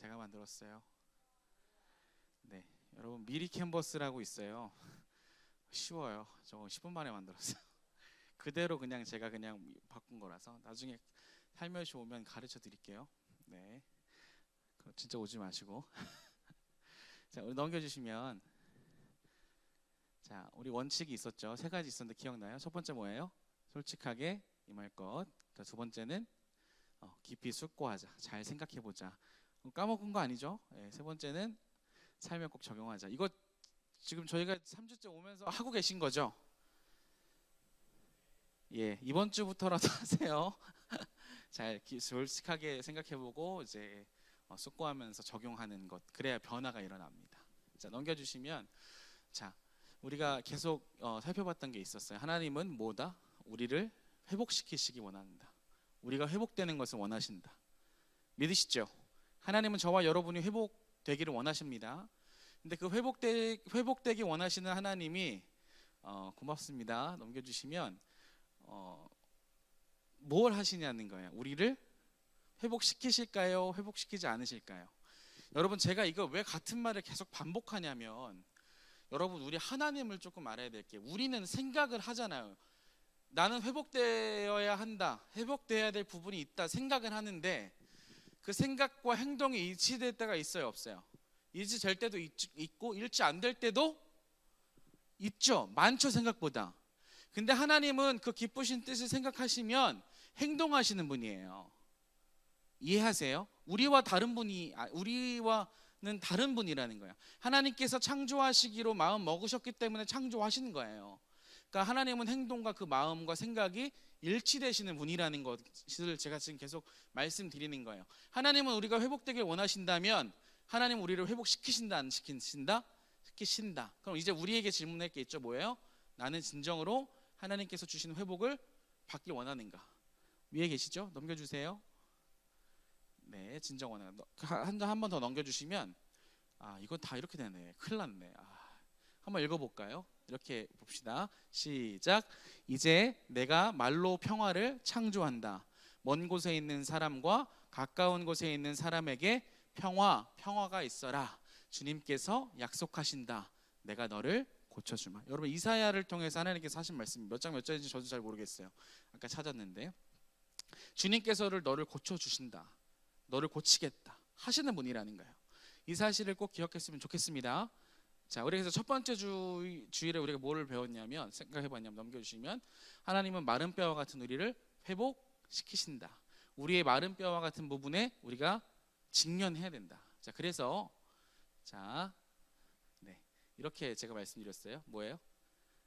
제가 만들었어요. 네, 여러분 미리 캔버스라고 있어요. 쉬워요. 저 10분 만에 만들었어요. 그대로 그냥 제가 그냥 바꾼 거라서 나중에 살며시 오면 가르쳐 드릴게요. 네, 그거 진짜 오지 마시고. 자, 우리 넘겨주시면, 자, 우리 원칙이 있었죠. 세 가지 있었는데 기억나요? 첫 번째 뭐예요? 솔직하게 임할 것. 두 번째는 깊이 숙고하자. 잘 생각해보자. 까먹은 거 아니죠? 네, 세 번째는 삶에 꼭 적용하자. 이거 지금 저희가 3주째 오면서 하고 계신 거죠? 예, 이번 주부터라도 하세요. 잘 솔직하게 생각해보고 이제 숙고하면서 적용하는 것. 그래야 변화가 일어납니다. 자, 넘겨주시면, 자, 우리가 계속 살펴봤던 게 있었어요. 하나님은 뭐다? 우리를 회복시키시기 원한다. 우리가 회복되는 것을 원하신다. 믿으시죠? 하나님은 저와 여러분이 회복되기를 원하십니다. 근데 그 회복되기 원하시는 하나님이 고맙습니다. 넘겨주시면 뭘 하시냐는 거예요. 우리를 회복시키실까요? 회복시키지 않으실까요? 여러분, 제가 이거 왜 같은 말을 계속 반복하냐면, 여러분, 우리 하나님을 조금 알아야 될 게, 우리는 생각을 하잖아요. 나는 회복되어야 한다, 회복되어야 될 부분이 있다 생각을 하는데, 그 생각과 행동이 일치될 때가 있어요, 없어요? 일치될 때도 있고 일치 안 될 때도 있죠. 많죠, 생각보다. 근데 하나님은 그 기쁘신 뜻을 생각하시면 행동하시는 분이에요. 이해하세요? 우리와는 다른 분이라는 거예요. 하나님께서 창조하시기로 마음 먹으셨기 때문에 창조하시는 거예요. 그러니까 하나님은 행동과 그 마음과 생각이 일치되시는 분이라는 것을 제가 지금 계속 말씀드리는 거예요. 하나님은 우리가 회복되길 원하신다면 하나님은 우리를 회복시키신다, 안 시키신다? 시키신다. 그럼 이제 우리에게 질문할 게 있죠. 뭐예요? 나는 진정으로 하나님께서 주신 회복을 받길 원하는가? 위에 계시죠? 넘겨주세요. 네, 진정 원하는. 한 번 더 넘겨주시면, 이건 다 이렇게 되네. 큰일 났네. 한번 읽어볼까요? 이렇게 봅시다. 시작. 이제 내가 말로 평화를 창조한다. 먼 곳에 있는 사람과 가까운 곳에 있는 사람에게 평화가 있어라. 주님께서 약속하신다. 내가 너를 고쳐주마. 여러분, 이사야를 통해서 하나님께서 하신 말씀 몇 장 몇 절인지 저도 잘 모르겠어요. 아까 찾았는데, 주님께서를 너를 고쳐주신다, 너를 고치겠다 하시는 분이라는 거예요. 이 사실을 꼭 기억했으면 좋겠습니다. 자, 우리 그래서 첫 번째 주일에 우리가 뭐를 배웠냐면, 생각해봤냐면, 넘겨주시면, 하나님은 마른 뼈와 같은 우리를 회복시키신다. 우리의 마른 뼈와 같은 부분에 우리가 직면해야 된다. 자, 그래서 네, 이렇게 제가 말씀드렸어요. 뭐예요?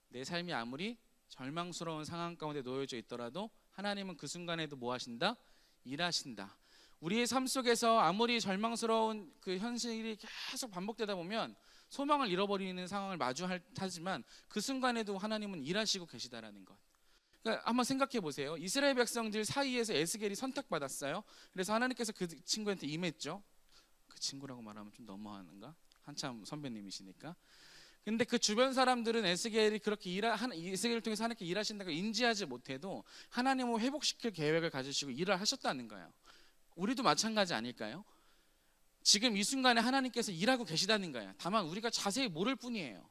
내 삶이 아무리 절망스러운 상황 가운데 놓여져 있더라도 하나님은 그 순간에도 뭐 하신다? 일하신다. 우리의 삶 속에서 아무리 절망스러운 그 현실이 계속 반복되다 보면 소망을 잃어버리는 상황을 마주하지만 그 순간에도 하나님은 일하시고 계시다라는 것. 그러니까 한번 생각해 보세요. 이스라엘 백성들 사이에서 에스겔이 선택받았어요. 그래서 하나님께서 그 친구한테 임했죠. 그 친구라고 말하면 좀 너무하는가? 한참 선배님이시니까. 근데 그 주변 사람들은 에스겔이 그렇게 에스겔을 통해서 하나님께 일하신다고 인지하지 못해도 하나님을 회복시킬 계획을 가지시고 일을 하셨다는 거예요. 우리도 마찬가지 아닐까요? 지금 이 순간에 하나님께서 일하고 계시다는 거예요. 다만 우리가 자세히 모를 뿐이에요.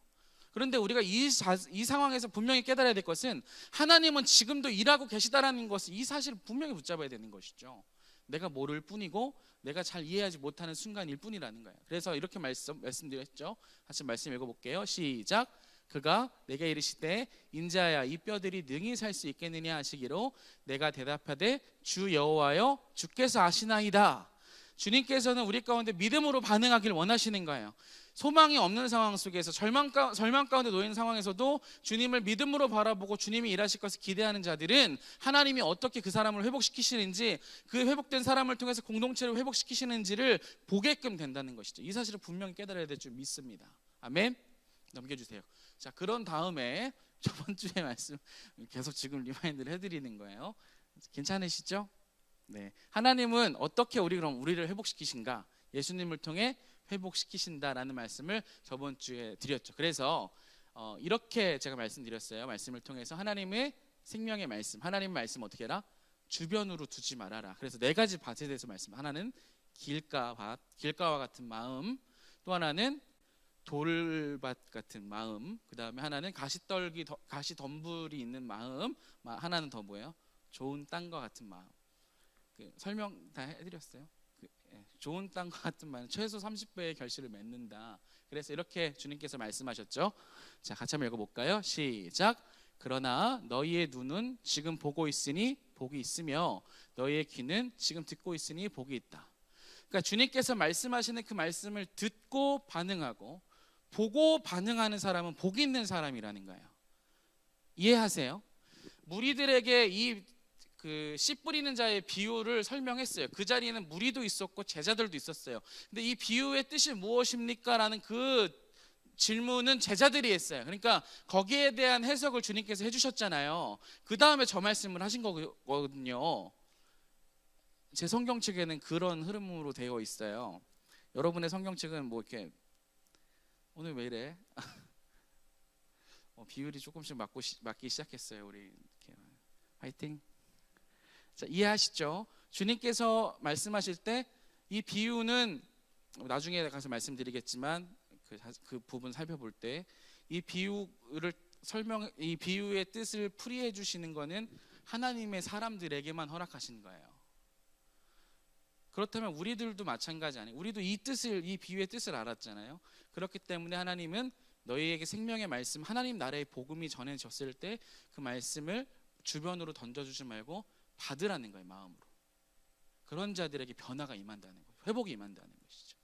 그런데 우리가 이 상황에서 분명히 깨달아야 될 것은, 하나님은 지금도 일하고 계시다라는 것을, 이 사실을 분명히 붙잡아야 되는 것이죠. 내가 모를 뿐이고 내가 잘 이해하지 못하는 순간일 뿐이라는 거예요. 그래서 이렇게 말씀드렸죠. 다시 말씀 읽어볼게요. 시작. 그가 내게 이르시되 인자야, 이 뼈들이 능히 살 수 있겠느냐 하시기로 내가 대답하되 주 여호와여, 주께서 아시나이다. 주님께서는 우리 가운데 믿음으로 반응하길 원하시는 거예요. 소망이 없는 상황 속에서 절망 가운데 놓인 상황에서도 주님을 믿음으로 바라보고 주님이 일하실 것을 기대하는 자들은 하나님이 어떻게 그 사람을 회복시키시는지, 그 회복된 사람을 통해서 공동체를 회복시키시는지를 보게끔 된다는 것이죠. 이 사실을 분명히 깨달아야 될 줄 믿습니다. 아멘. 넘겨주세요. 자, 그런 다음에 저번 주에 말씀 계속 지금 리마인드를 해드리는 거예요. 괜찮으시죠? 네. 하나님은 어떻게 우리를 회복시키신가? 예수님을 통해 회복시키신다라는 말씀을 저번 주에 드렸죠. 그래서 이렇게 제가 말씀드렸어요. 말씀을 통해서 하나님의 생명의 말씀, 하나님의 말씀 어떻게 해라? 주변으로 두지 말아라. 그래서 네 가지 밭에 대해서 말씀. 하나는 길가와 같은 마음, 또 하나는 돌밭 같은 마음, 그 다음에 하나는 가시덤불이 있는 마음, 하나는 더 뭐예요? 좋은 땅과 같은 마음. 설명 다 해드렸어요. 좋은 땅과 같은 마음, 최소 30배의 결실을 맺는다. 그래서 이렇게 주님께서 말씀하셨죠. 자, 같이 한번 읽어볼까요? 시작. 그러나 너희의 눈은 지금 보고 있으니 복이 있으며 너희의 귀는 지금 듣고 있으니 복이 있다. 그러니까 주님께서 말씀하시는 그 말씀을 듣고 반응하고 보고 반응하는 사람은 복이 있는 사람이라는 거예요. 이해하세요? 무리들에게 이 씨 뿌리는 자의 비유를 설명했어요. 그 자리에는 무리도 있었고 제자들도 있었어요. 근데 이 비유의 뜻이 무엇입니까? 라는 그 질문은 제자들이 했어요. 그러니까 거기에 대한 해석을 주님께서 해주셨잖아요. 그 다음에 저 말씀을 하신 거거든요. 제 성경책에는 그런 흐름으로 되어 있어요. 여러분의 성경책은 뭐 이렇게 오늘 왜 이래? 비율이 조금씩 맞기 시작했어요. 우리 이렇게. 화이팅. 자, 이해하시죠? 주님께서 말씀하실 때 이 비유는 나중에 가서 말씀드리겠지만 그 부분 살펴볼 때 이 비유의 뜻을 풀이해 주시는 거는 하나님의 사람들에게만 허락하신 거예요. 그렇다면 우리들도 마찬가지 아니에요? 우리도 이 비유의 뜻을 알았잖아요. 그렇기 때문에 하나님은 너희에게 생명의 말씀, 하나님 나라의 복음이 전해졌을 때 그 말씀을 주변으로 던져주지 말고 받으라는 거예요. 마음으로. 그런 자들에게 변화가 임한다는 거예요. 회복이 임한다는 것이죠.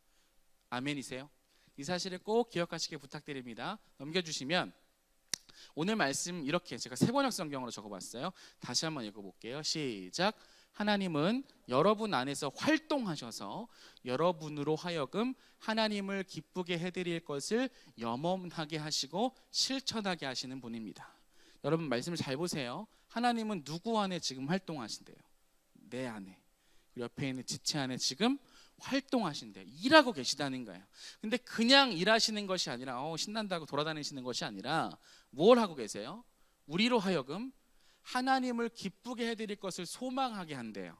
아멘이세요? 이 사실을 꼭 기억하시길 부탁드립니다. 넘겨주시면 오늘 말씀 이렇게 제가 세번역 성경으로 적어봤어요. 다시 한번 읽어볼게요. 시작. 하나님은 여러분 안에서 활동하셔서 여러분으로 하여금 하나님을 기쁘게 해드릴 것을 염원하게 하시고 실천하게 하시는 분입니다. 여러분 말씀을 잘 보세요. 하나님은 누구 안에 지금 활동하신대요? 내 안에. 그리고 옆에 있는 지체 안에 지금 활동하신대요. 일하고 계시다는 거예요. 근데 그냥 일하시는 것이 아니라 신난다고 돌아다니시는 것이 아니라 뭘 하고 계세요? 우리로 하여금 하나님을 기쁘게 해드릴 것을 소망하게 한대요.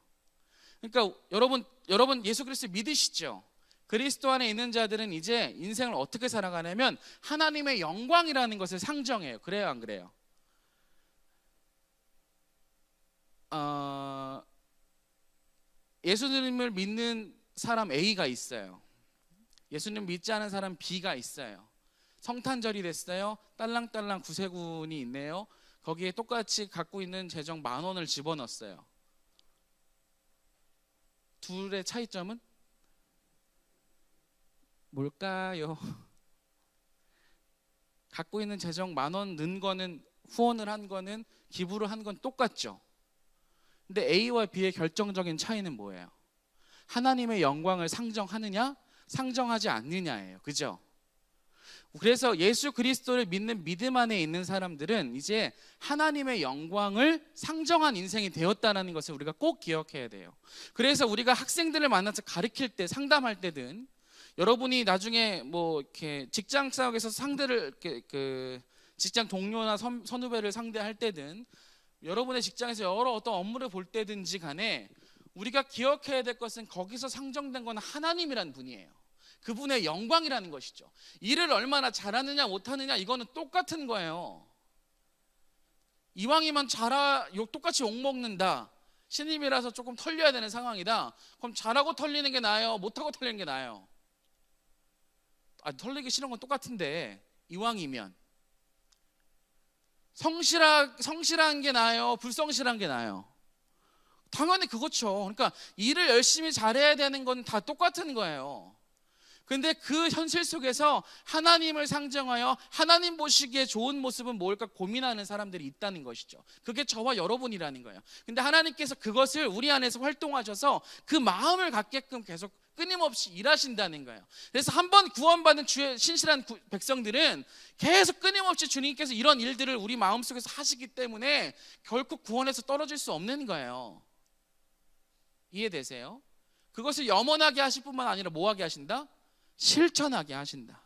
그러니까 여러분 예수 그리스도 믿으시죠? 그리스도 안에 있는 자들은 이제 인생을 어떻게 살아가냐면 하나님의 영광이라는 것을 상정해요. 그래요, 안 그래요? 예수님을 믿는 사람 A가 있어요. 예수님 믿지 않은 사람 B가 있어요. 성탄절이 됐어요. 딸랑딸랑 구세군이 있네요. 거기에 똑같이 갖고 있는 재정 10,000원을 집어넣었어요. 둘의 차이점은 뭘까요? 갖고 있는 재정 10,000원 넣은 거는, 후원을 한 거는, 기부를 한 건 똑같죠. 근데 A와 B의 결정적인 차이는 뭐예요? 하나님의 영광을 상정하느냐 상정하지 않느냐예요. 그죠? 그래서 예수 그리스도를 믿는 믿음 안에 있는 사람들은 이제 하나님의 영광을 상정한 인생이 되었다는 것을 우리가 꼭 기억해야 돼요. 그래서 우리가 학생들을 만나서 가르칠 때, 상담할 때든, 여러분이 나중에 뭐 이렇게 직장 싸움에서 상대를 직장 동료나 선후배를 상대할 때든, 여러분의 직장에서 여러 어떤 업무를 볼 때든지 간에 우리가 기억해야 될 것은 거기서 상정된 건 하나님이라는 분이에요. 그분의 영광이라는 것이죠. 일을 얼마나 잘하느냐 못하느냐 이거는 똑같은 거예요. 이왕이면 똑같이 욕먹는다, 신임이라서 조금 털려야 되는 상황이다, 그럼 잘하고 털리는 게 나아요? 못하고 털리는 게 나아요? 털리기 싫은 건 똑같은데 이왕이면 성실한 게 나아요? 불성실한 게 나아요? 당연히 그렇죠. 그러니까 일을 열심히 잘해야 되는 건 다 똑같은 거예요. 근데 그 현실 속에서 하나님을 상정하여 하나님 보시기에 좋은 모습은 뭘까 고민하는 사람들이 있다는 것이죠. 그게 저와 여러분이라는 거예요. 근데 하나님께서 그것을 우리 안에서 활동하셔서 그 마음을 갖게끔 계속 끊임없이 일하신다는 거예요. 그래서 한번 구원받은 주의 신실한 백성들은 계속 끊임없이 주님께서 이런 일들을 우리 마음속에서 하시기 때문에 결코 구원에서 떨어질 수 없는 거예요. 이해되세요? 그것을 염원하게 하실 뿐만 아니라 뭐하게 하신다? 실천하게 하신다.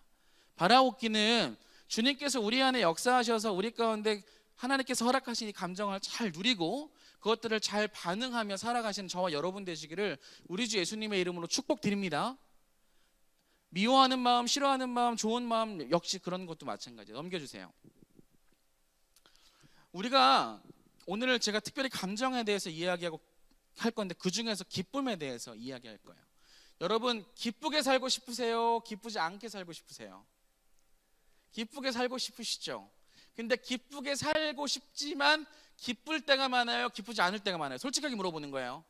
바라옵기는 주님께서 우리 안에 역사하셔서 우리 가운데 하나님께서 허락하신 이 감정을 잘 누리고 그것들을 잘 반응하며 살아가시는 저와 여러분 되시기를 우리 주 예수님의 이름으로 축복드립니다. 미워하는 마음, 싫어하는 마음, 좋은 마음 역시 그런 것도 마찬가지예요. 넘겨주세요. 우리가 오늘 제가 특별히 감정에 대해서 이야기하고 할 건데 그 중에서 기쁨에 대해서 이야기할 거예요. 여러분 기쁘게 살고 싶으세요? 기쁘지 않게 살고 싶으세요? 기쁘게 살고 싶으시죠? 근데 기쁘게 살고 싶지만 기쁠 때가 많아요? 기쁘지 않을 때가 많아요? 솔직하게 물어보는 거예요.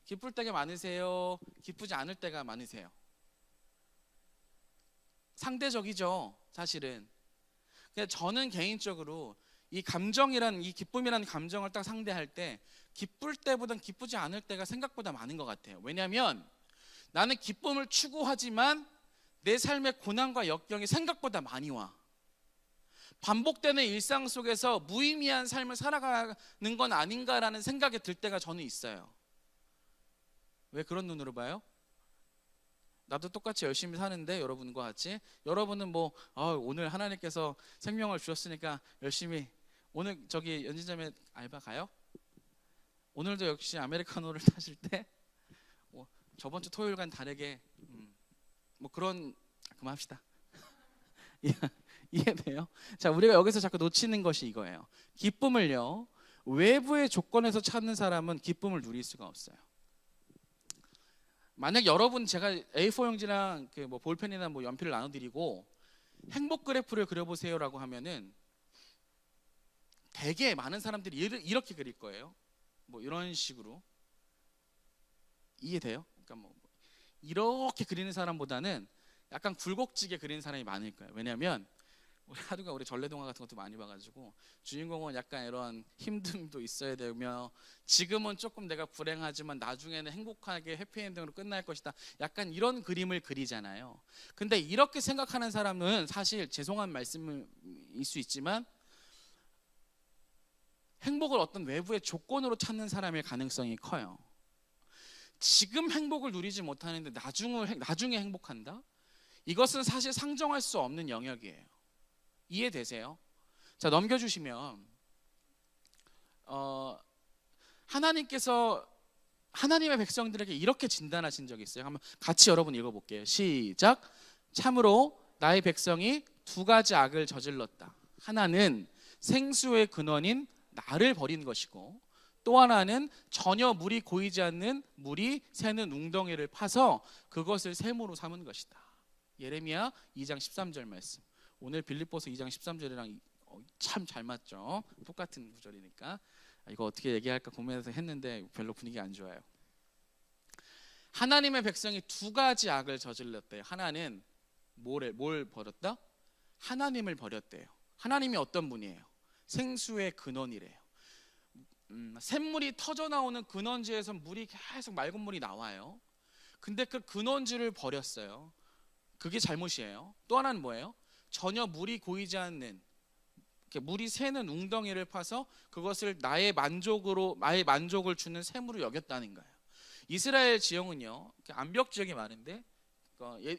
기쁠 때가 많으세요? 기쁘지 않을 때가 많으세요? 상대적이죠, 사실은. 근데 저는 개인적으로 이 감정이란, 이 기쁨이라는 감정을 딱 상대할 때 기쁠 때보단 기쁘지 않을 때가 생각보다 많은 것 같아요. 왜냐하면 나는 기쁨을 추구하지만 내 삶의 고난과 역경이 생각보다 많이 와. 반복되는 일상 속에서 무의미한 삶을 살아가는 건 아닌가라는 생각이 들 때가 저는 있어요. 왜 그런 눈으로 봐요? 나도 똑같이 열심히 사는데 여러분과 같이 여러분은 뭐 오늘 하나님께서 생명을 주셨으니까 열심히, 오늘 저기 연진자매 알바 가요? 오늘도 역시 아메리카노를 타실 때 저번 주 토요일과는 다르게 뭐 그런, 그만합시다. 이해돼요? 자, 우리가 여기서 자꾸 놓치는 것이 이거예요. 기쁨을요, 외부의 조건에서 찾는 사람은 기쁨을 누릴 수가 없어요. 만약 여러분, 제가 A4 용지랑 그 뭐 볼펜이나 뭐 연필을 나눠드리고 행복 그래프를 그려보세요라고 하면은 되게 많은 사람들이 이렇게 그릴 거예요. 뭐 이런 식으로. 이해돼요? 그러니까 뭐 이렇게 그리는 사람보다는 약간 굴곡지게 그리는 사람이 많을 거예요. 왜냐하면 우리 전래동화 같은 것도 많이 봐가지고 주인공은 약간 이런 힘듦도 있어야 되며, 지금은 조금 내가 불행하지만 나중에는 행복하게 해피엔딩으로 끝날 것이다, 약간 이런 그림을 그리잖아요. 근데 이렇게 생각하는 사람은 사실 죄송한 말씀일 수 있지만 행복을 어떤 외부의 조건으로 찾는 사람일 가능성이 커요. 지금 행복을 누리지 못하는데 나중에 행복한다? 이것은 사실 상정할 수 없는 영역이에요. 이해되세요? 자, 넘겨주시면 하나님께서 하나님의 백성들에게 이렇게 진단하신 적이 있어요. 한번 같이 여러분 읽어볼게요. 시작. 참으로 나의 백성이 두 가지 악을 저질렀다. 하나는 생수의 근원인 나를 버린 것이고, 또 하나는 전혀 물이 고이지 않는 물이 새는 웅덩이를 파서 그것을 샘으로 삼은 것이다. 예레미야 2장 13절 말씀. 오늘 빌립보서 2장 13절이랑 참 잘 맞죠? 똑같은 구절이니까 이거 어떻게 얘기할까 고민해서 했는데 별로 분위기 안 좋아요. 하나님의 백성이 두 가지 악을 저질렀대요. 하나는 뭘 버렸다? 하나님을 버렸대요. 하나님이 어떤 분이에요? 생수의 근원이래요. 샘물이 터져 나오는 근원지에서 물이 계속 맑은 물이 나와요. 근데 그 근원지를 버렸어요. 그게 잘못이에요. 또 하나는 뭐예요? 전혀 물이 고이지 않는, 물이 새는 웅덩이를 파서 그것을 나의 만족을 주는 샘으로 여겼다는 거예요. 이스라엘 지형은요, 암벽 지역이 많은데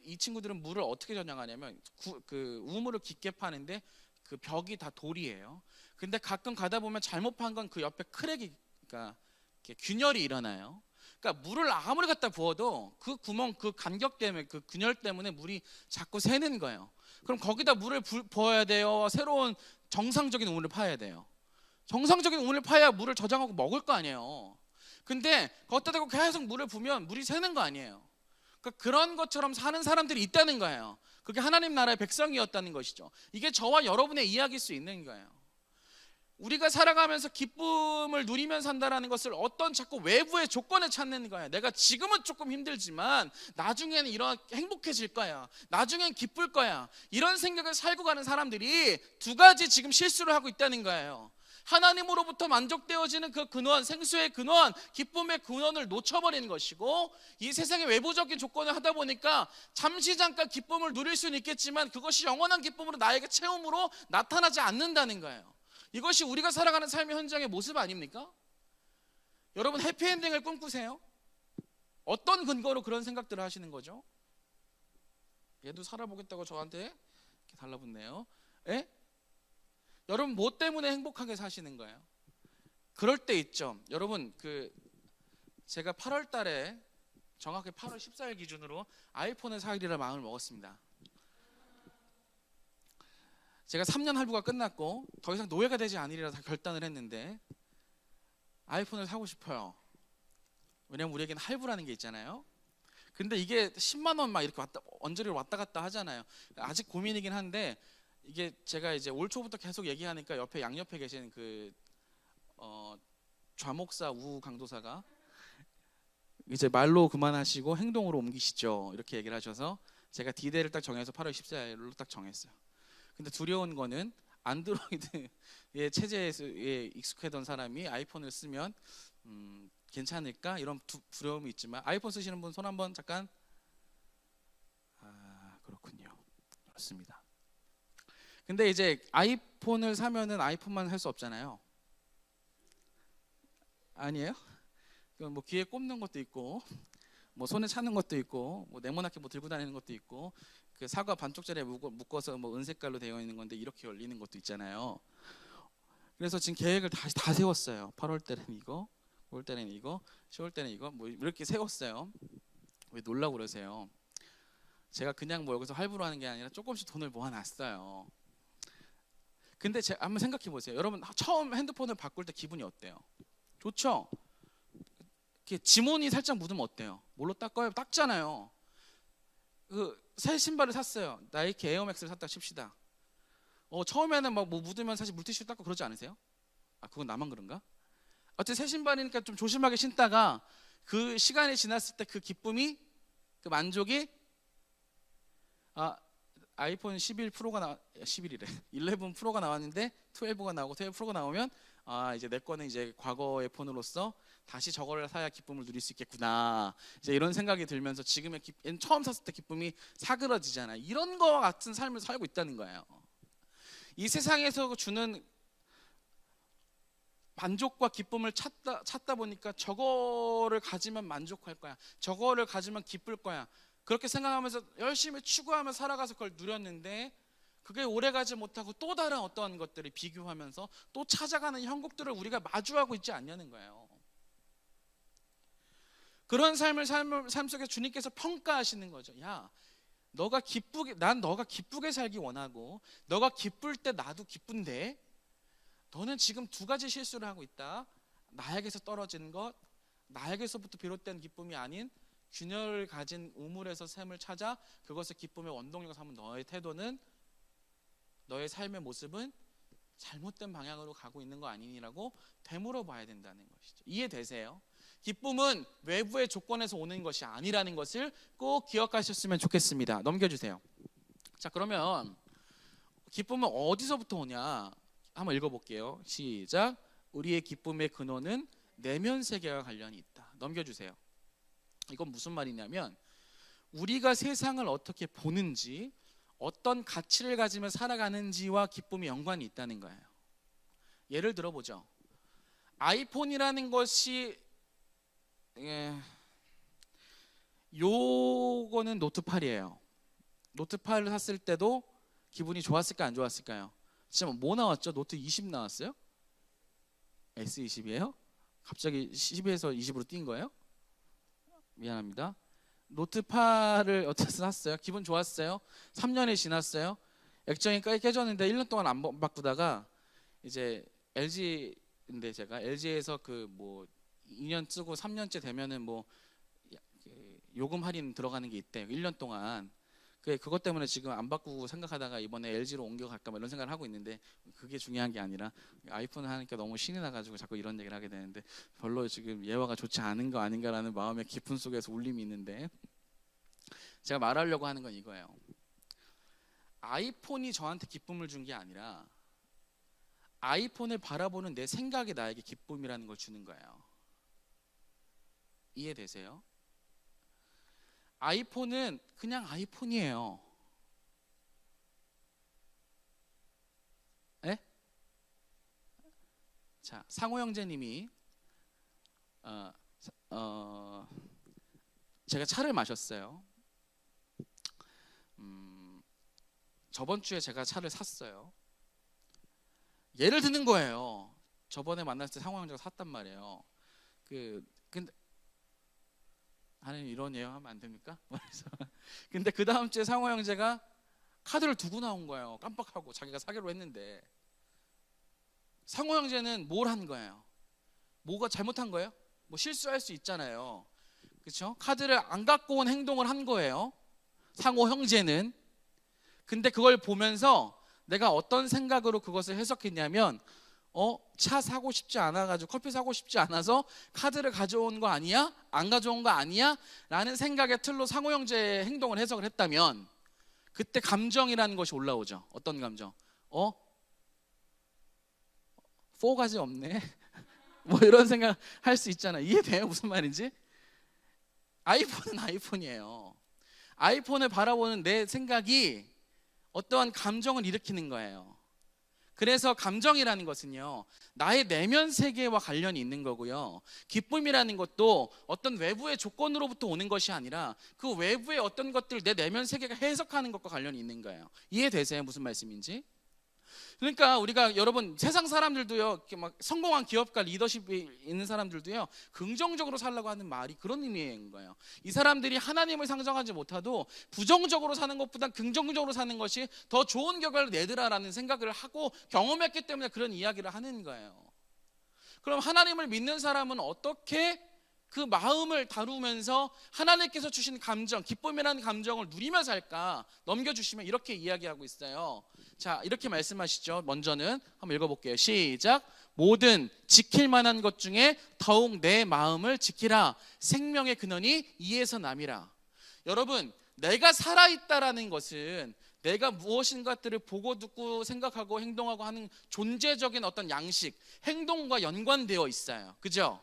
이 친구들은 물을 어떻게 전향하냐면 그 우물을 깊게 파는데 그 벽이 다 돌이에요. 근데 가끔 가다 보면 잘못 판 건 그 옆에 크랙이, 그러니까 균열이 일어나요. 그러니까 물을 아무리 갖다 부어도 그 구멍, 그 간격 때문에, 그 균열 때문에 물이 자꾸 새는 거예요. 그럼 거기다 물을 부어야 돼요? 새로운 정상적인 우물을 파야 돼요? 정상적인 우물을 파야 물을 저장하고 먹을 거 아니에요. 근데 거기다 대고 계속 물을 부으면 물이 새는 거 아니에요. 그러니까 그런 것처럼 사는 사람들이 있다는 거예요. 그게 하나님 나라의 백성이었다는 것이죠. 이게 저와 여러분의 이야기일 수 있는 거예요. 우리가 살아가면서 기쁨을 누리면서 산다는 것을 어떤 자꾸 외부의 조건에 찾는 거야. 내가 지금은 조금 힘들지만 나중에는 이렇게 행복해질 거야, 나중엔 기쁠 거야, 이런 생각을 살고 가는 사람들이 두 가지 지금 실수를 하고 있다는 거예요. 하나님으로부터 만족되어지는 그 근원, 생수의 근원, 기쁨의 근원을 놓쳐버리는 것이고, 이 세상의 외부적인 조건을 하다 보니까 잠시 잠깐 기쁨을 누릴 수는 있겠지만 그것이 영원한 기쁨으로 나에게 채움으로 나타나지 않는다는 거예요. 이것이 우리가 살아가는 삶의 현장의 모습 아닙니까? 여러분 해피엔딩을 꿈꾸세요? 어떤 근거로 그런 생각들을 하시는 거죠? 얘도 살아보겠다고 저한테 이렇게 달라붙네요. 에? 여러분 뭐 때문에 행복하게 사시는 거예요? 그럴 때 있죠. 여러분 제가 8월 달에 정확히 8월 14일 기준으로 아이폰을 사기로 마음을 먹었습니다. 제가 3년 할부가 끝났고 더 이상 노예가 되지 않으리라 다 결단을 했는데 아이폰을 사고 싶어요. 왜냐면 우리에게는 할부라는 게 있잖아요. 근데 이게 10만 원 막 이렇게 언저리로 왔다 갔다 하잖아요. 아직 고민이긴 한데 이게 제가 이제 올 초부터 계속 얘기하니까 양옆에 계신 좌목사 우 강도사가 이제 말로 그만하시고 행동으로 옮기시죠. 이렇게 얘기를 하셔서 제가 디데이를 딱 정해서 8월 14일로 딱 정했어요. 근데 두려운 거는 안드로이드의 체제에 익숙해던 사람이 아이폰을 쓰면 괜찮을까 이런 두려움이 있지만 아이폰 쓰시는 분 손 한번 잠깐. 그렇군요. 그렇습니다. 근데 이제 아이폰을 사면은 아이폰만 할 수 없잖아요. 아니에요? 뭐 귀에 꼽는 것도 있고 뭐 손에 차는 것도 있고 뭐 네모나게 뭐 들고 다니는 것도 있고 그 사과 반쪽짜리에 묶어서 뭐 은색깔로 되어 있는 건데 이렇게 열리는 것도 있잖아요. 그래서 지금 계획을 다시 다 세웠어요. 8월 때는 이거, 9월 때는 이거, 10월 때는 이거 뭐 이렇게 세웠어요. 왜 놀라고 그러세요? 제가 그냥 뭐 여기서 할부로 하는 게 아니라 조금씩 돈을 모아놨어요. 근데 제가 한번 생각해 보세요. 여러분 처음 핸드폰을 바꿀 때 기분이 어때요? 좋죠? 지문이 살짝 묻으면 어때요? 뭘로 닦아요? 닦잖아요. 새 신발을 샀어요. 나이키 에어맥스를 샀다 칩시다. 처음에는 막 뭐 묻으면 사실 물티슈 닦고 그러지 않으세요? 그건 나만 그런가? 어쨌든 새 신발이니까 좀 조심하게 신다가 그 시간이 지났을 때 그 기쁨이 그 만족이 아이폰 11 프로가 11이래. 11 프로가 나왔는데 12가 나오고 12 프로가 나오면 이제 내 거는 이제 과거의 폰으로서 다시 저거를 사야 기쁨을 누릴 수 있겠구나. 이제 이런 생각이 들면서 지금의 처음 샀을 때 기쁨이 사그러지잖아요. 이런 거와 같은 삶을 살고 있다는 거예요. 이 세상에서 주는 만족과 기쁨을 찾다 보니까 저거를 가지면 만족할 거야. 저거를 가지면 기쁠 거야. 그렇게 생각하면서 열심히 추구하며 살아가서 그걸 누렸는데 그게 오래가지 못하고 또 다른 어떤 것들을 비교하면서 또 찾아가는 형국들을 우리가 마주하고 있지 않냐는 거예요. 그런 삶 속에 주님께서 평가하시는 거죠. 야, 난 너가 기쁘게 살기 원하고 너가 기쁠 때 나도 기쁜데 너는 지금 두 가지 실수를 하고 있다. 나에게서 떨어지는 것, 나에게서부터 비롯된 기쁨이 아닌 균열을 가진 우물에서 샘을 찾아 그것을 기쁨의 원동력으로 삼은 너의 태도는, 너의 삶의 모습은 잘못된 방향으로 가고 있는 거 아니니라고 되물어 봐야 된다는 것이죠. 이해되세요? 기쁨은 외부의 조건에서 오는 것이 아니라는 것을 꼭 기억하셨으면 좋겠습니다. 넘겨주세요. 자, 그러면 기쁨은 어디서부터 오냐 한번 읽어볼게요. 시작. 우리의 기쁨의 근원은 내면 세계와 관련이 있다. 넘겨주세요. 이건 무슨 말이냐면 우리가 세상을 어떻게 보는지, 어떤 가치를 가지며 살아가는지와 기쁨이 연관이 있다는 거예요. 예를 들어보죠. 아이폰이라는 것이 요거는 노트 8이에요. 노트 8을 샀을 때도 기분이 좋았을까 안 좋았을까요? 지금 뭐 나왔죠? 노트 20 나왔어요? S20이에요? 갑자기 10에서 20으로 뛴 거예요? 미안합니다. 노트 8을 어떻게 샀어요? 기분 좋았어요? 3년이 지났어요? 액정이 깨졌는데 1년 동안 안 바꾸다가 이제 LG인데 제가 LG에서 그 뭐 2년 쓰고 3년째 되면은 뭐 요금 할인 들어가는 게 있대. 1년 동안. 그것 때문에 지금 안 바꾸고 생각하다가 이번에 LG로 옮겨갈까 뭐 이런 생각을 하고 있는데 그게 중요한 게 아니라 아이폰을 하니까 너무 신이 나가지고 자꾸 이런 얘기를 하게 되는데 별로 지금 예화가 좋지 않은 거 아닌가라는 마음의 깊은 속에서 울림이 있는데 제가 말하려고 하는 건 이거예요. 아이폰이 저한테 기쁨을 준 게 아니라 아이폰을 바라보는 내 생각이 나에게 기쁨이라는 걸 주는 거예요. 이해되세요? 아이폰은 그냥 아이폰이에요. 네? 자, 상호 형제님이 제가 차를 마셨어요. 저번 주에 제가 차를 샀어요. 예를 드는 거예요. 저번에 만났을 때 상호 형제가 샀단 말이에요. 근데 하나님 이런 예언 하면 안 됩니까? 근데 그 다음 주에 상호 형제가 카드를 두고 나온 거예요. 깜빡하고 자기가 사기로 했는데. 상호 형제는 뭘 한 거예요? 뭐가 잘못한 거예요? 뭐 실수할 수 있잖아요. 그렇죠? 카드를 안 갖고 온 행동을 한 거예요. 상호 형제는. 근데 그걸 보면서 내가 어떤 생각으로 그것을 해석했냐면 차 사고 싶지 않아가지고 커피 사고 싶지 않아서 카드를 가져온 거 아니야? 안 가져온 거 아니야? 라는 생각의 틀로 상호 형제의 행동을 해석을 했다면 그때 감정이라는 것이 올라오죠. 어떤 감정? 4가지 없네. 뭐 이런 생각 할 수 있잖아. 이해돼요? 무슨 말인지? 아이폰은 아이폰이에요. 아이폰을 바라보는 내 생각이 어떠한 감정을 일으키는 거예요. 그래서 감정이라는 것은요, 나의 내면 세계와 관련이 있는 거고요. 기쁨이라는 것도 어떤 외부의 조건으로부터 오는 것이 아니라 그 외부의 어떤 것들을 내 내면 세계가 해석하는 것과 관련이 있는 거예요. 이해되세요? 무슨 말씀인지? 그러니까 우리가 여러분 세상 사람들도요, 이렇게 막 성공한 기업가 리더십이 있는 사람들도요, 긍정적으로 살라고 하는 말이 그런 의미인 거예요. 이 사람들이 하나님을 상정하지 못하도 부정적으로 사는 것보다 긍정적으로 사는 것이 더 좋은 결과를 내더라라는 생각을 하고 경험했기 때문에 그런 이야기를 하는 거예요. 그럼 하나님을 믿는 사람은 어떻게 그 마음을 다루면서 하나님께서 주신 감정, 기쁨이라는 감정을 누리며 살까? 넘겨주시면 이렇게 이야기하고 있어요. 자, 이렇게 말씀하시죠. 먼저는 한번 읽어볼게요. 시작. 모든 지킬 만한 것 중에 더욱 내 마음을 지키라. 생명의 근원이 이에서 남이라. 여러분, 내가 살아있다라는 것은 내가 무엇인가들을 보고 듣고 생각하고 행동하고 하는 존재적인 어떤 양식, 행동과 연관되어 있어요. 그죠?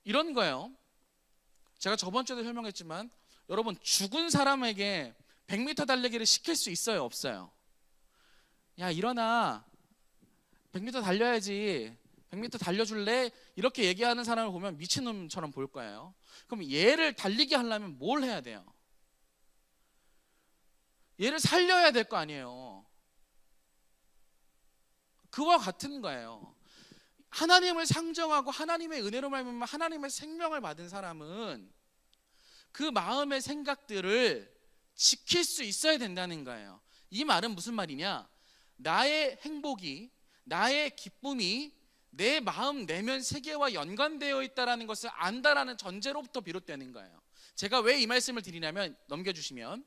이런 거예요. 제가 저번 주에도 설명했지만 여러분, 죽은 사람에게 100m 달리기를 시킬 수 있어요? 없어요? 야, 일어나, 100m 달려야지, 100m 달려줄래? 이렇게 얘기하는 사람을 보면 미친놈처럼 볼 거예요. 그럼 얘를 달리게 하려면 뭘 해야 돼요? 얘를 살려야 될 거 아니에요. 그와 같은 거예요. 하나님을 상정하고 하나님의 은혜로 말미암아 하나님의 생명을 받은 사람은 그 마음의 생각들을 지킬 수 있어야 된다는 거예요. 이 말은 무슨 말이냐? 나의 행복이, 나의 기쁨이 내 마음 내면 세계와 연관되어 있다는 것을 안다라는 전제로부터 비롯되는 거예요. 제가 왜 이 말씀을 드리냐면, 넘겨주시면,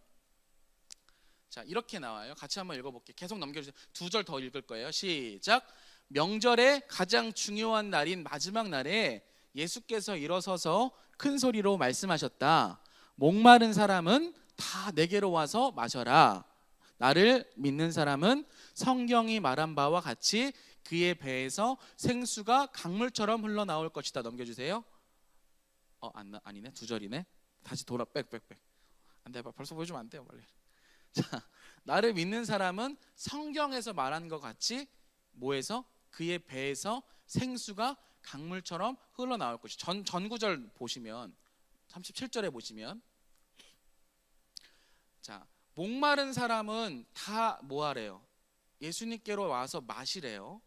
자, 이렇게 나와요. 같이 한번 읽어볼게요. 계속 넘겨주세요. 2절 더 읽을 거예요. 시작. 명절의 가장 중요한 날인 마지막 날에 예수께서 일어서서 큰 소리로 말씀하셨다. 목마른 사람은 다 내게로 와서 마셔라. 나를 믿는 사람은 성경이 말한 바와 같이 그의 배에서 생수가 강물처럼 흘러나올 것이다. 넘겨주세요. 아니네. 2절이네. 다시 돌아. 백. 안 돼. 벌써 보여주면 안 돼요. 빨리. 자, 나를 믿는 사람은 성경에서 말한 것 같이 뭐에서? 그의 배에서 생수가 강물처럼 흘러나올 것이. 전 구절 보시면 37절에 보시면, 자, 목마른 사람은 다 뭐하래요? 예수님께로 와서 마시래요.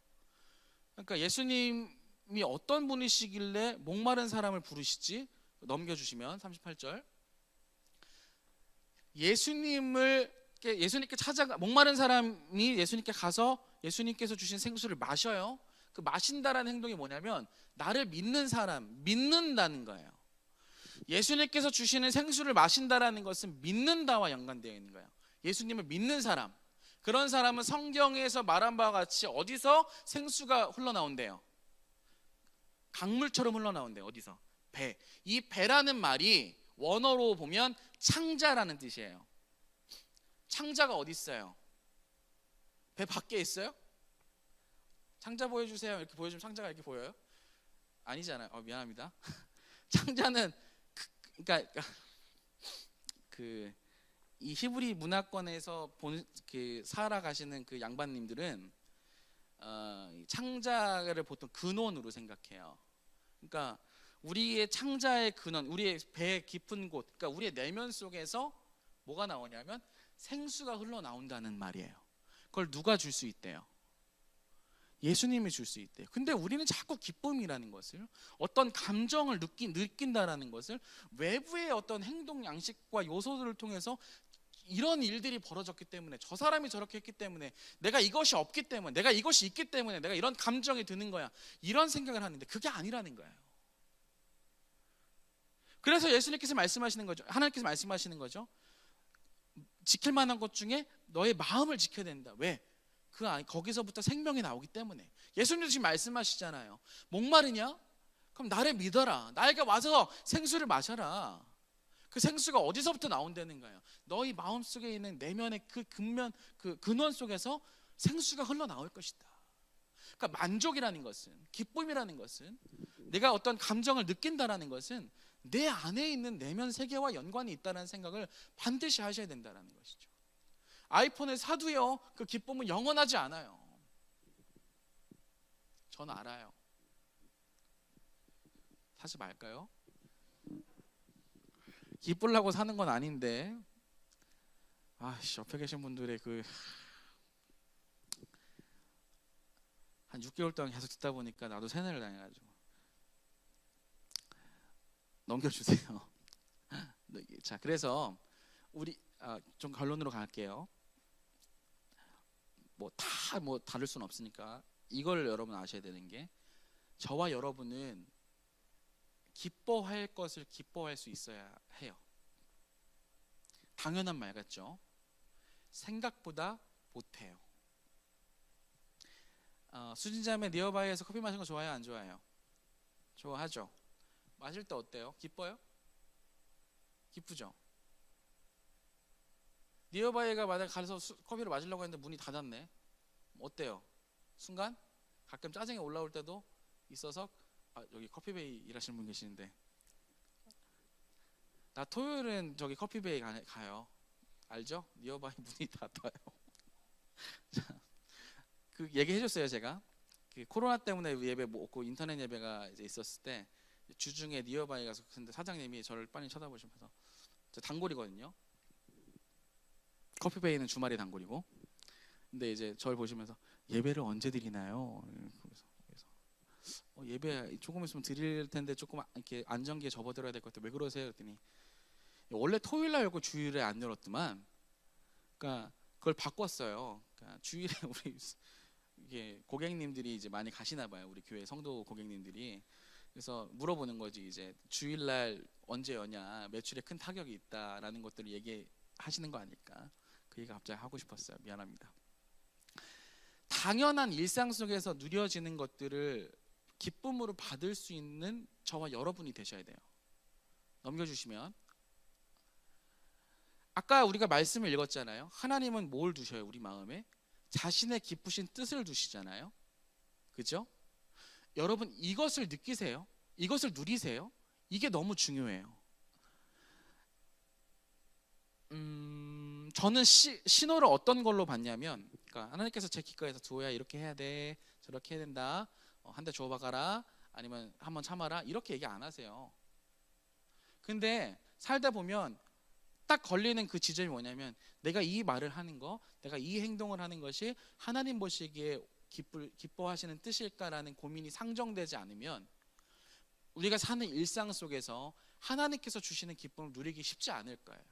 그러니까 예수님이 어떤 분이시길래 목마른 사람을 부르시지? 넘겨주시면 38절. 예수님께 찾아가, 목마른 사람이 예수님께 가서 예수님께서 주신 생수를 마셔요. 그 마신다라는 행동이 뭐냐면 나를 믿는 사람, 믿는다는 거예요. 예수님께서 주시는 생수를 마신다라는 것은 믿는다와 연관되어 있는 거예요. 예수님을 믿는 사람, 그런 사람은 성경에서 말한 바와 같이 어디서 생수가 흘러나온대요? 강물처럼 흘러나온대요. 어디서? 배. 이 배라는 말이 원어로 보면 창자라는 뜻이에요. 창자가 어디 있어요? 배 밖에 있어요? 창자 보여주세요. 이렇게 보여주면 창자가 이렇게 보여요? 아니잖아요. 미안합니다. 창자는 그러니까 이 히브리 문화권에서 살아가시는 그 양반님들은 창자를 보통 근원으로 생각해요. 그러니까 우리의 창자의 근원, 우리의 배 깊은 곳, 그러니까 우리의 내면 속에서 뭐가 나오냐면 생수가 흘러나온다는 말이에요. 그걸 누가 줄 수 있대요? 예수님이 줄 수 있대요. 근데 우리는 자꾸 기쁨이라는 것을, 어떤 감정을 느낀다라는 것을 외부의 어떤 행동 양식과 요소들을 통해서 이런 일들이 벌어졌기 때문에, 저 사람이 저렇게 했기 때문에, 내가 이것이 없기 때문에, 내가 이것이 있기 때문에 내가 이런 감정이 드는 거야, 이런 생각을 하는데 그게 아니라는 거예요. 그래서 예수님께서 말씀하시는 거죠. 하나님께서 말씀하시는 거죠. 지킬 만한 것 중에 너의 마음을 지켜야 된다. 왜? 거기서부터 생명이 나오기 때문에. 예수님도 지금 말씀하시잖아요. 목마르냐? 그럼 나를 믿어라. 나에게 와서 생수를 마셔라. 그 생수가 어디서부터 나온다는 거예요? 너희 마음속에 있는 내면의 그 근원 속에서 생수가 흘러나올 것이다. 그러니까 만족이라는 것은, 기쁨이라는 것은, 내가 어떤 감정을 느낀다라는 것은 내 안에 있는 내면 세계와 연관이 있다는 생각을 반드시 하셔야 된다는 것이죠. 아이폰을 사도요, 그 기쁨은 영원하지 않아요. 전 알아요. 사지 말까요? 기쁘려고 사는 건 아닌데, 옆에 계신 분들의 한 6개월 동안 계속 듣다 보니까 나도 세뇌를 당해가지고 넘겨주세요. 자, 그래서 우리 좀 결론으로 갈게요. 다 다를 수는 없으니까 이걸 여러분 아셔야 되는 게, 저와 여러분은 기뻐할 것을 기뻐할 수 있어야 해요. 당연한 말 같죠? 생각보다 못해요. 수진자매 니어바이에서 커피 마시는 거 좋아해요? 안 좋아해요? 좋아하죠? 마실 때 어때요? 기뻐요? 기쁘죠? 니어바이가 만약에 가서 커피를 마시려고 했는데 문이 닫았네. 어때요? 순간? 가끔 짜증이 올라올 때도 있어서, 여기 커피베이 일하시는 분 계시는데, 나 토요일은 저기 커피베이 가요. 알죠? 니어바이 문이 닫아요. 그 얘기 해줬어요. 제가 코로나 때문에 예배 못 오고 인터넷 예배가 이제 있었을 때 주중에 니어바이 가서, 근데 사장님이 저를 빤히 쳐다보시면서, 저 단골이거든요. 커피베이는 주말에 단골이고, 근데 이제 저를 보시면서 예배를 언제 드리나요? 그래서 예배 조금 있으면 드릴 텐데 조금 이렇게 안정기에 접어들어야 될 것 같아요. 왜 그러세요? 그랬더니 원래 토요일 날 열고 주일에 안 열었더만, 그러니까 그걸 바꿨어요. 그러니까 주일에 우리 이게 고객님들이 이제 많이 가시나 봐요. 우리 교회 성도 고객님들이. 그래서 물어보는 거지, 이제 주일날 언제 여냐, 매출에 큰 타격이 있다라는 것들을 얘기하시는 거 아닐까. 그 얘기 갑자기 하고 싶었어요. 미안합니다. 당연한 일상 속에서 누려지는 것들을 기쁨으로 받을 수 있는 저와 여러분이 되셔야 돼요. 넘겨주시면, 아까 우리가 말씀을 읽었잖아요. 하나님은 뭘 두셔요? 우리 마음에 자신의 기쁘신 뜻을 두시잖아요. 그죠? 여러분, 이것을 느끼세요? 이것을 누리세요? 이게 너무 중요해요. 저는 신호를 어떤 걸로 봤냐면, 그러니까 하나님께서 제 귓가에서 두호야 이렇게 해야 돼, 저렇게 해야 된다, 한 대 줘봐가라, 아니면 한번 참아라, 이렇게 얘기 안 하세요. 근데 살다 보면 딱 걸리는 그 지점이 뭐냐면, 내가 이 말을 하는 거, 내가 이 행동을 하는 것이 하나님 보시기에 기뻐하시는 뜻일까라는 고민이 상정되지 않으면 우리가 사는 일상 속에서 하나님께서 주시는 기쁨을 누리기 쉽지 않을 거예요.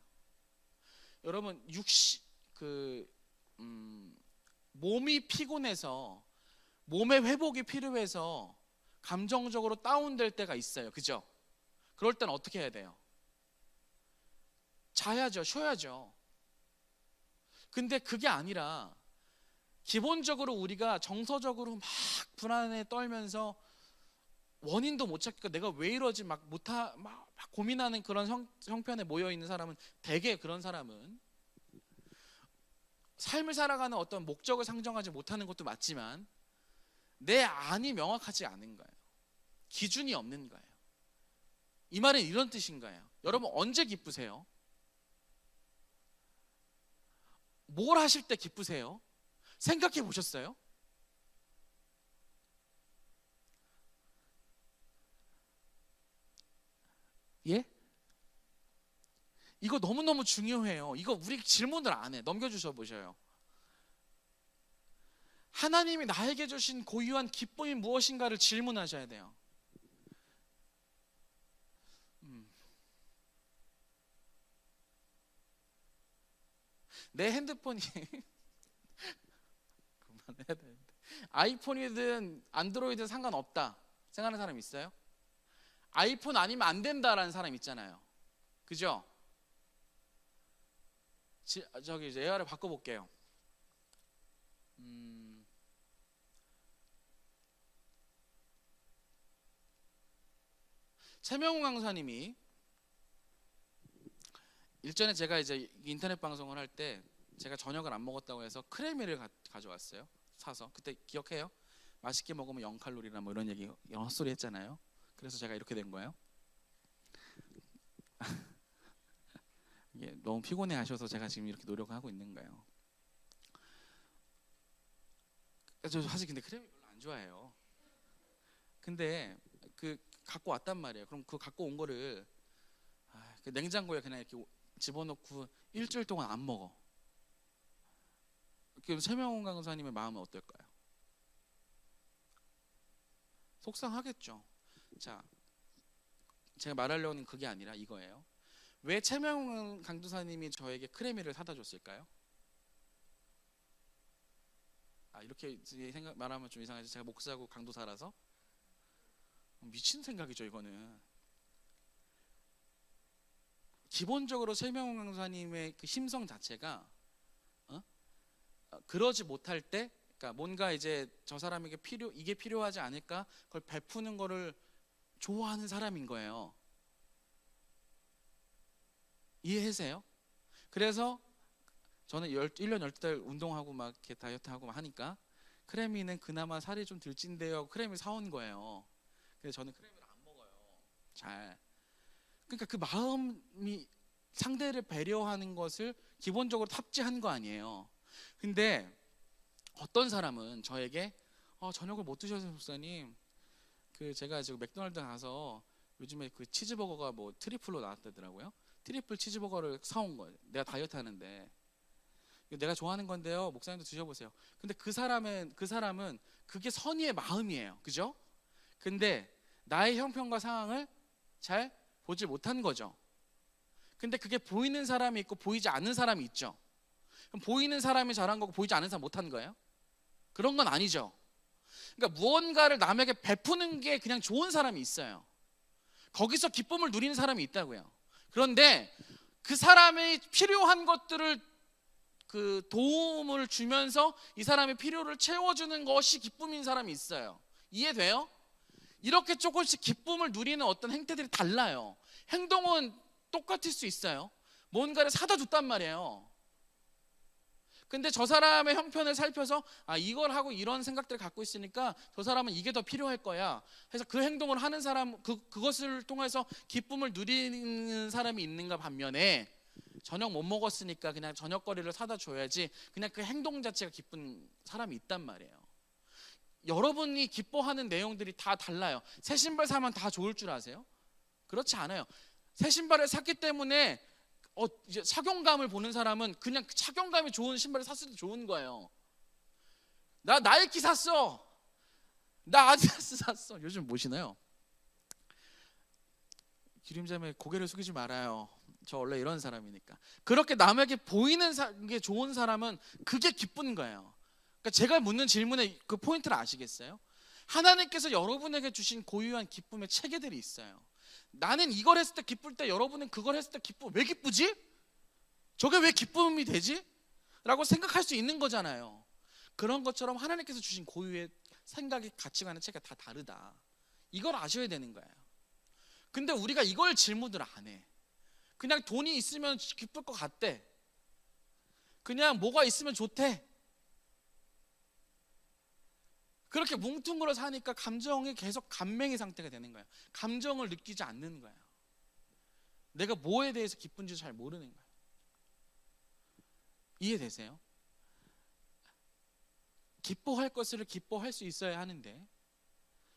여러분, 몸이 피곤해서, 몸의 회복이 필요해서 감정적으로 다운될 때가 있어요. 그죠? 그럴 때는 어떻게 해야 돼요? 자야죠. 쉬어야죠. 근데 그게 아니라 기본적으로 우리가 정서적으로 막 불안에 떨면서 원인도 못 찾고 내가 왜 이러지 막 고민하는 그런 형편에 모여 있는 사람은, 대개 그런 사람은 삶을 살아가는 어떤 목적을 상정하지 못하는 것도 맞지만 내 안이 명확하지 않은 거예요. 기준이 없는 거예요. 이 말은 이런 뜻인 거예요. 여러분, 언제 기쁘세요? 뭘 하실 때 기쁘세요? 생각해 보셨어요? 예? 이거 너무너무 중요해요. 이거 우리 질문을 안 해. 넘겨주셔 보셔요. 하나님이 나에게 주신 고유한 기쁨이 무엇인가를 질문하셔야 돼요. 내 핸드폰이 그만해야 되는데, 아이폰이든 안드로이드든 상관없다 생각하는 사람 있어요? 아이폰 아니면 안 된다라는 사람 있잖아요. 그죠? 저기 이제 AR을 바꿔볼게요. 최명훈 강사님이 일전에 제가 이제 인터넷 방송을 할 때 제가 저녁을 안 먹었다고 해서 크래미를 가져왔어요. 사서. 그때 기억해요? 맛있게 먹으면 0칼로리라 뭐 이런 얘기, 이런 헛소리 했잖아요. 그래서 제가 이렇게 된 거예요. 이게 너무 피곤해 하셔서 제가 지금 이렇게 노력하고 있는 거예요. 저 사실 근데 크래미 별로 안 좋아해요. 근데 그 갖고 왔단 말이에요. 그럼 그 갖고 온 거를 그 냉장고에 그냥 이렇게 집어넣고 일주일 동안 안 먹어. 그럼 최명훈 강사님의 마음은 어떨까요? 속상하겠죠. 자, 제가 말하려고 하는 그게 아니라 이거예요. 왜 최명훈 강도사님이 저에게 크래미를 사다 줬을까요? 이렇게 말하면 좀 이상하지. 제가 목사고 강도사라서 미친 생각이죠. 이거는 기본적으로 최명훈 강도사님의 그 심성 자체가 그러지 못할 때, 그러니까 뭔가 이제 저 사람에게 이게 필요하지 않을까, 그걸 베푸는 거를 좋아하는 사람인 거예요. 이해하세요? 그래서 저는 1년 12달 운동하고 막 이렇게 다이어트하고 막 하니까 크래미는 그나마 살이 좀 덜 찐대요. 크래미 사온 거예요. 그래서 저는 크래미를 안 먹어요. 잘. 그러니까 그 마음이 상대를 배려하는 것을 기본적으로 탑재한 거 아니에요. 근데 어떤 사람은 저에게 저녁을 못 드셔서 목사님, 그 제가 지금 맥도날드 가서 요즘에 그 치즈버거가 뭐 트리플로 나왔다더라고요. 트리플 치즈버거를 사온 거예요. 내가 다이어트 하는데 내가 좋아하는 건데요, 목사님도 드셔보세요. 근데 그 사람은 그게 선의의 마음이에요. 그죠? 근데 나의 형편과 상황을 잘 보지 못한 거죠. 근데 그게 보이는 사람이 있고 보이지 않는 사람이 있죠. 그럼 보이는 사람이 잘한 거고 보이지 않는 사람 못한 거예요? 그런 건 아니죠. 그러니까 무언가를 남에게 베푸는 게 그냥 좋은 사람이 있어요. 거기서 기쁨을 누리는 사람이 있다고요. 그런데 그 사람의 필요한 것들을 그 도움을 주면서 이 사람의 필요를 채워주는 것이 기쁨인 사람이 있어요. 이해돼요? 이렇게 조금씩 기쁨을 누리는 어떤 행태들이 달라요. 행동은 똑같을 수 있어요. 뭔가를 사다 줬단 말이에요. 근데 저 사람의 형편을 살펴서 이걸 하고 이런 생각들을 갖고 있으니까 저 사람은 이게 더 필요할 거야 해서 그 행동을 하는 사람, 그것을 통해서 기쁨을 누리는 사람이 있는가 반면에, 저녁 못 먹었으니까 그냥 저녁거리를 사다 줘야지, 그냥 그 행동 자체가 기쁜 사람이 있단 말이에요. 여러분이 기뻐하는 내용들이 다 달라요. 새 신발 사면 다 좋을 줄 아세요? 그렇지 않아요. 새 신발을 샀기 때문에 이제 착용감을 보는 사람은 그냥 착용감이 좋은 신발을 샀을 때 좋은 거예요. 나 나이키 샀어, 나 아디다스 샀어. 요즘 뭐 신어요? 기림자매 고개를 숙이지 말아요. 저 원래 이런 사람이니까. 그렇게 남에게 보이는 게 좋은 사람은 그게 기쁜 거예요. 그러니까 제가 묻는 질문의 그 포인트를 아시겠어요? 하나님께서 여러분에게 주신 고유한 기쁨의 체계들이 있어요. 나는 이걸 했을 때 기쁠 때 여러분은 그걸 했을 때 왜 기쁘지? 저게 왜 기쁨이 되지? 라고 생각할 수 있는 거잖아요. 그런 것처럼 하나님께서 주신 고유의 생각의 가치관의 체계가 다 다르다. 이걸 아셔야 되는 거예요. 근데 우리가 이걸 질문을 안 해. 그냥 돈이 있으면 기쁠 것 같대. 그냥 뭐가 있으면 좋대. 그렇게 뭉퉁으로 사니까 감정이 계속 감맹의 상태가 되는 거예요. 감정을 느끼지 않는 거예요. 내가 뭐에 대해서 기쁜지 잘 모르는 거예요. 이해되세요? 기뻐할 것을 기뻐할 수 있어야 하는데,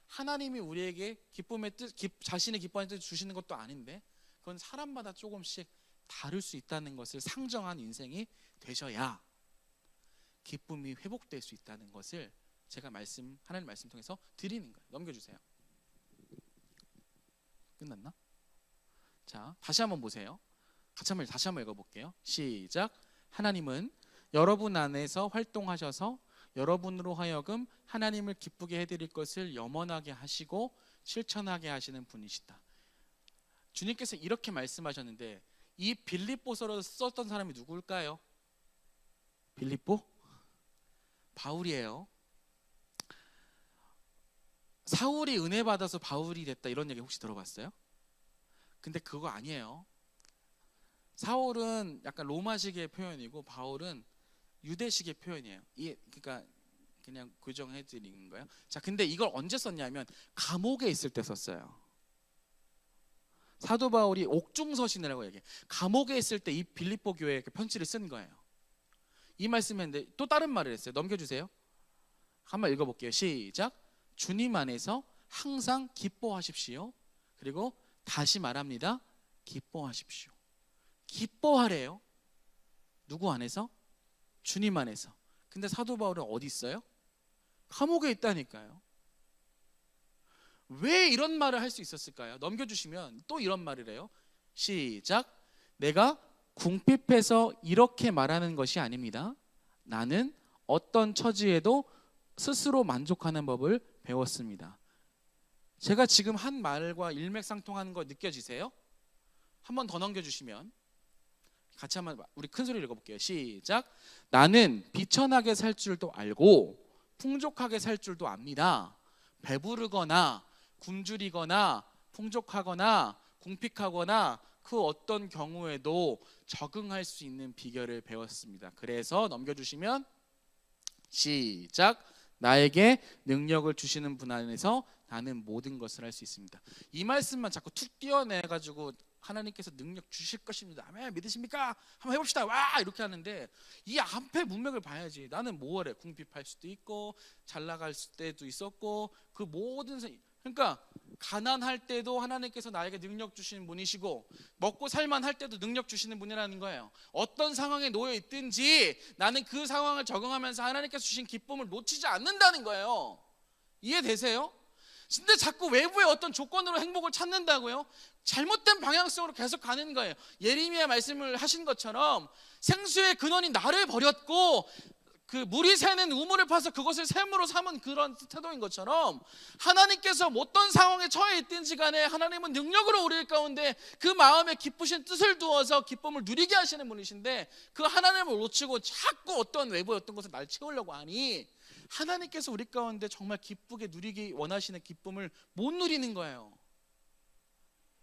하나님이 우리에게 기쁨의 뜻, 자신의 기뻐하는 뜻을 주시는 것도 아닌데, 그건 사람마다 조금씩 다를 수 있다는 것을 상정한 인생이 되셔야 기쁨이 회복될 수 있다는 것을 제가 하나님 말씀 통해서 드리는 거예요. 넘겨주세요. 끝났나? 자, 다시 한번 보세요. 다시 한번 읽어볼게요. 시작. 하나님은 여러분 안에서 활동하셔서 여러분으로 하여금 하나님을 기쁘게 해드릴 것을 염원하게 하시고 실천하게 하시는 분이시다. 주님께서 이렇게 말씀하셨는데 이 빌립보서를 썼던 사람이 누굴까요? 빌립보? 바울이에요. 사울이 은혜 받아서 바울이 됐다 이런 얘기 혹시 들어봤어요? 근데 그거 아니에요. 사울은 약간 로마식의 표현이고 바울은 유대식의 표현이에요. 그러니까 그냥 교정해 드리는 거예요. 자, 근데 이걸 언제 썼냐면 감옥에 있을 때 썼어요. 사도 바울이 옥중서신이라고 얘기해요. 감옥에 있을 때 이 빌립보 교회에 편지를 쓴 거예요. 이 말씀인데 또 다른 말을 했어요. 넘겨주세요. 한번 읽어볼게요. 시작. 주님 안에서 항상 기뻐하십시오. 그리고 다시 말합니다. 기뻐하십시오. 기뻐하래요. 누구 안에서? 주님 안에서. 근데 사도 바울은 어디 있어요? 감옥에 있다니까요. 왜 이런 말을 할 수 있었을까요? 넘겨주시면 또 이런 말을 해요. 시작. 내가 궁핍해서 이렇게 말하는 것이 아닙니다. 나는 어떤 처지에도 스스로 만족하는 법을 배웠습니다. 제가 지금 한 말과 일맥상통하는 거 느껴지세요? 한 번 더 넘겨주시면 같이 한번 우리 큰 소리로 읽어볼게요. 시작. 나는 비천하게 살 줄도 알고 풍족하게 살 줄도 압니다. 배부르거나 굶주리거나 풍족하거나 궁핍하거나 그 어떤 경우에도 적응할 수 있는 비결을 배웠습니다. 그래서 넘겨주시면 시작. 나에게 능력을 주시는 분 안에서 나는 모든 것을 할 수 있습니다. 이 말씀만 자꾸 툭 띄어내가지고 하나님께서 능력 주실 것입니다. 아멘, 믿으십니까? 한번 해봅시다. 와, 이렇게 하는데 이 앞에 문맥을 봐야지. 나는 뭐래? 궁핍할 수도 있고 잘 나갈 때도 있었고 그 모든 그러니까 가난할 때도 하나님께서 나에게 능력 주시는 분이시고 먹고 살만할 때도 능력 주시는 분이라는 거예요. 어떤 상황에 놓여 있든지 나는 그 상황을 적응하면서 하나님께서 주신 기쁨을 놓치지 않는다는 거예요. 이해되세요? 근데 자꾸 외부의 어떤 조건으로 행복을 찾는다고요? 잘못된 방향성으로 계속 가는 거예요. 예레미야 말씀을 하신 것처럼 생수의 근원이 나를 버렸고 그 물이 새는 우물을 파서 그것을 샘으로 삼은 그런 태도인 것처럼 하나님께서 어떤 상황에 처해 있든지 간에 하나님은 능력으로 우리 가운데 그 마음에 기쁘신 뜻을 두어서 기쁨을 누리게 하시는 분이신데 그 하나님을 놓치고 자꾸 어떤 외부의 어떤 것을 날 채우려고 하니 하나님께서 우리 가운데 정말 기쁘게 누리기 원하시는 기쁨을 못 누리는 거예요.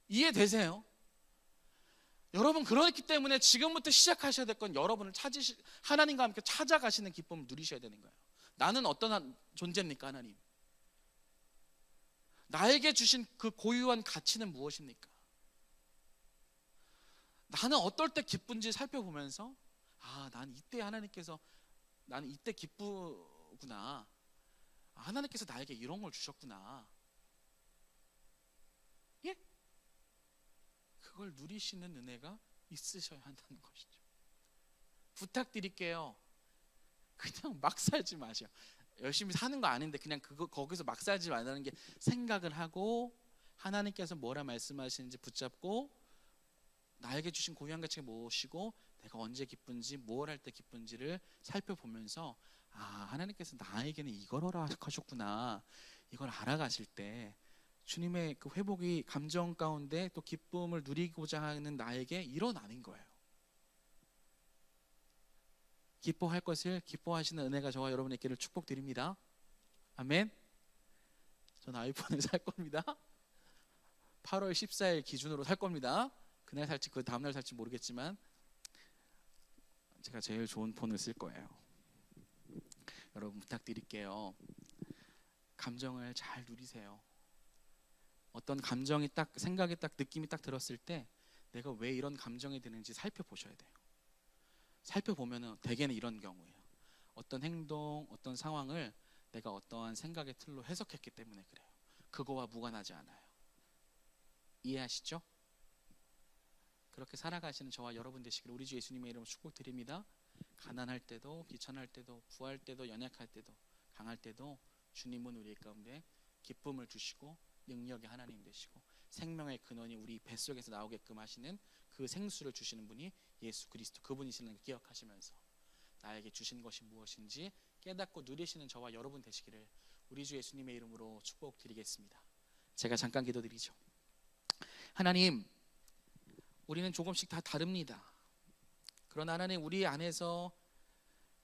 이해되세요? 여러분, 그렇기 때문에 지금부터 시작하셔야 될 건 여러분을 하나님과 함께 찾아가시는 기쁨을 누리셔야 되는 거예요. 나는 어떤 존재입니까? 하나님, 나에게 주신 그 고유한 가치는 무엇입니까? 나는 어떨 때 기쁜지 살펴보면서 난 이때 하나님께서 나는 이때 기쁘구나. 하나님께서 나에게 이런 걸 주셨구나. 예? 그걸 누리시는 은혜가 있으셔야 한다는 것이죠. 부탁드릴게요. 그냥 막 살지 마세요. 열심히 사는 거 아닌데 그냥 거기서 막 살지 말라는 게 생각을 하고 하나님께서 뭐라 말씀하시는지 붙잡고 나에게 주신 고유한 가치가 무엇이고 내가 언제 기쁜지 무엇 할 때 기쁜지를 살펴보면서 하나님께서 나에게는 이걸 허락하셨구나. 이걸 알아가실 때 주님의 그 회복이 감정 가운데 또 기쁨을 누리고자 하는 나에게 일어나는 거예요. 기뻐할 것을 기뻐하시는 은혜가 저와 여러분의 길을 축복드립니다. 아멘. 저는 아이폰을 살 겁니다. 8월 14일 기준으로 살 겁니다. 그날 살지 그 다음날 살지 모르겠지만 제가 제일 좋은 폰을 쓸 거예요. 여러분 부탁드릴게요. 감정을 잘 누리세요. 어떤 감정이 딱 생각이 딱 느낌이 딱 들었을 때 내가 왜 이런 감정이 드는지 살펴보셔야 돼요. 살펴보면은 대개는 이런 경우예요. 어떤 행동, 어떤 상황을 내가 어떠한 생각의 틀로 해석했기 때문에 그래요. 그거와 무관하지 않아요. 이해하시죠? 그렇게 살아가시는 저와 여러분 되시기를 우리 주 예수님의 이름으로 축복드립니다. 가난할 때도, 비천할 때도, 부할 때도, 연약할 때도, 강할 때도 주님은 우리 가운데 기쁨을 주시고 능력의 하나님 되시고 생명의 근원이 우리 뱃속에서 나오게끔 하시는 그 생수를 주시는 분이 예수 그리스도, 그분이시는 걸 기억하시면서 나에게 주신 것이 무엇인지 깨닫고 누리시는 저와 여러분 되시기를 우리 주 예수님의 이름으로 축복드리겠습니다. 제가 잠깐 기도드리죠. 하나님, 우리는 조금씩 다 다릅니다. 그러나 하나님, 우리 안에서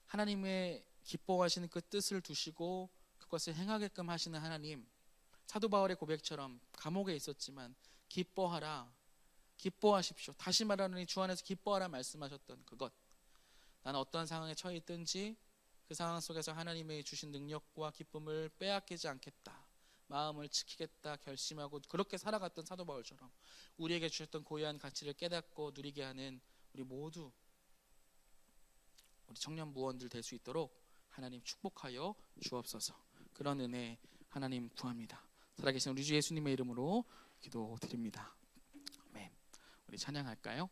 하나님의 기뻐하시는 그 뜻을 두시고 그것을 행하게끔 하시는 하나님, 사도 바울의 고백처럼 감옥에 있었지만 기뻐하라, 기뻐하십시오. 다시 말하노니 주 안에서 기뻐하라 말씀하셨던 그것, 나는 어떠한 상황에 처해 있든지 그 상황 속에서 하나님의 주신 능력과 기쁨을 빼앗기지 않겠다, 마음을 지키겠다 결심하고 그렇게 살아갔던 사도 바울처럼 우리에게 주셨던 고유한 가치를 깨닫고 누리게 하는 우리 모두, 우리 청년 무원들 될 수 있도록 하나님 축복하여 주옵소서. 그런 은혜 하나님 구합니다. 살아계신 우리 주 예수님의 이름으로 기도드립니다. 아멘. 우리 찬양할까요?